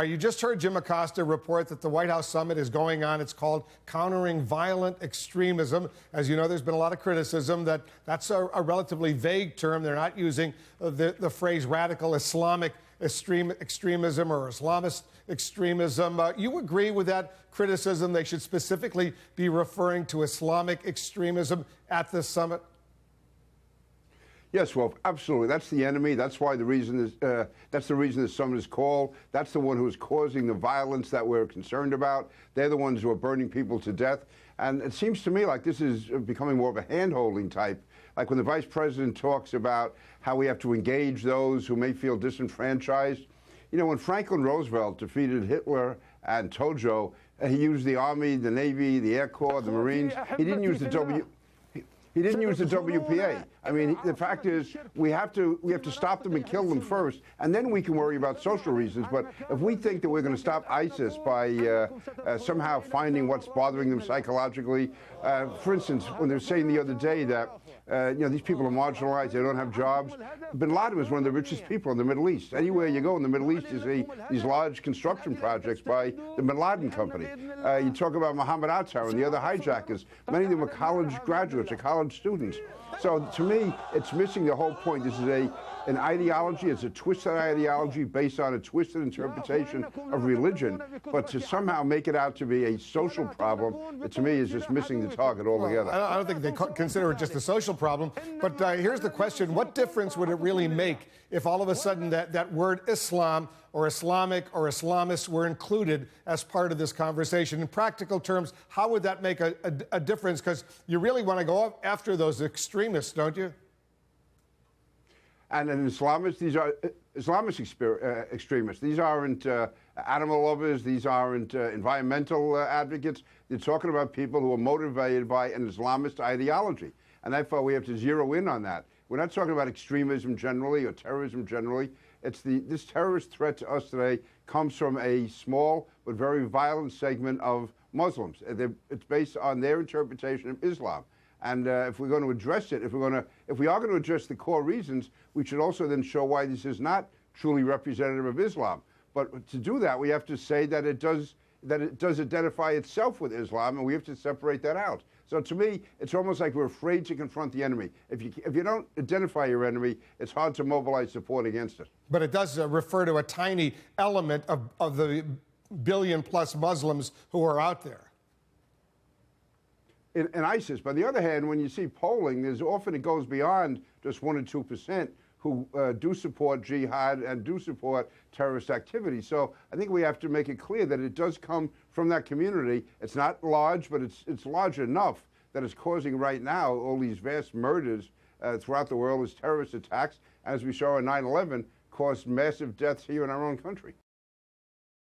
You just heard Jim Acosta report that the White House summit is going on. It's called Countering Violent Extremism. As you know, there's been a lot of criticism that that's a relatively vague term. They're not using the phrase radical Islamic extremism or Islamist extremism. You agree with that criticism? They should specifically be referring to Islamic extremism at this summit? Yes, well, absolutely. That's the enemy. That's why that's the reason the summit is called. That's the one who is causing the violence that we're concerned about. They're the ones who are burning people to death. And it seems to me like this is becoming more of a hand-holding type. Like when the vice president talks about how we have to engage those who may feel disenfranchised. You know, when Franklin Roosevelt defeated Hitler and Tojo, he used the Army, the Navy, the Air Corps, the Marines. He didn't use the He didn't use the WPA. I mean, the fact is, we have to stop them and kill them first, and then we can worry about social reasons. But if we think that we're going to stop ISIS by somehow finding what's bothering them psychologically, for instance, when they were saying the other day that these people are marginalized, they don't have jobs. Bin Laden was one of the richest people in the Middle East. Anywhere you go in the Middle East, you see these large construction projects by the Bin Laden company. You talk about Mohammed Atta and the other hijackers. Many of them are college graduates or college students. So to me, it's missing the whole point. This is an ideology. It's a twisted ideology based on a twisted interpretation of religion. But to somehow make it out to be a social problem, to me, is just missing the target altogether. I don't think they consider it just a social problem. But here's the question. What difference would it really make if all of a sudden that word Islam or Islamic or Islamist were included as part of this conversation? In practical terms, how would that make a difference? Because you really want to go after those extremists, don't you? And Islamists, these are Islamist extremists. These aren't animal lovers. These aren't environmental advocates. They're talking about people who are motivated by an Islamist ideology. And I thought we have to zero in on that. We're not talking about extremism generally or terrorism generally. This terrorist threat to us today comes from a small but very violent segment of Muslims. It's based on their interpretation of Islam. And if we're going to address it, if we are going to address the core reasons, we should also then show why this is not truly representative of Islam. But to do that, we have to say that it does identify itself with Islam, and we have to separate that out. So to me, it's almost like we're afraid to confront the enemy. If you don't identify your enemy, it's hard to mobilize support against it. But it does refer to a tiny element of the billion-plus Muslims who are out there. In ISIS. But on the other hand, when you see polling, it goes beyond just 1 or 2% who do support jihad and do support terrorist activity. So I think we have to make it clear that it does come from that community. It's not large, but it's large enough that it's causing right now all these vast murders throughout the world as terrorist attacks, as we saw on 9/11, caused massive deaths here in our own country.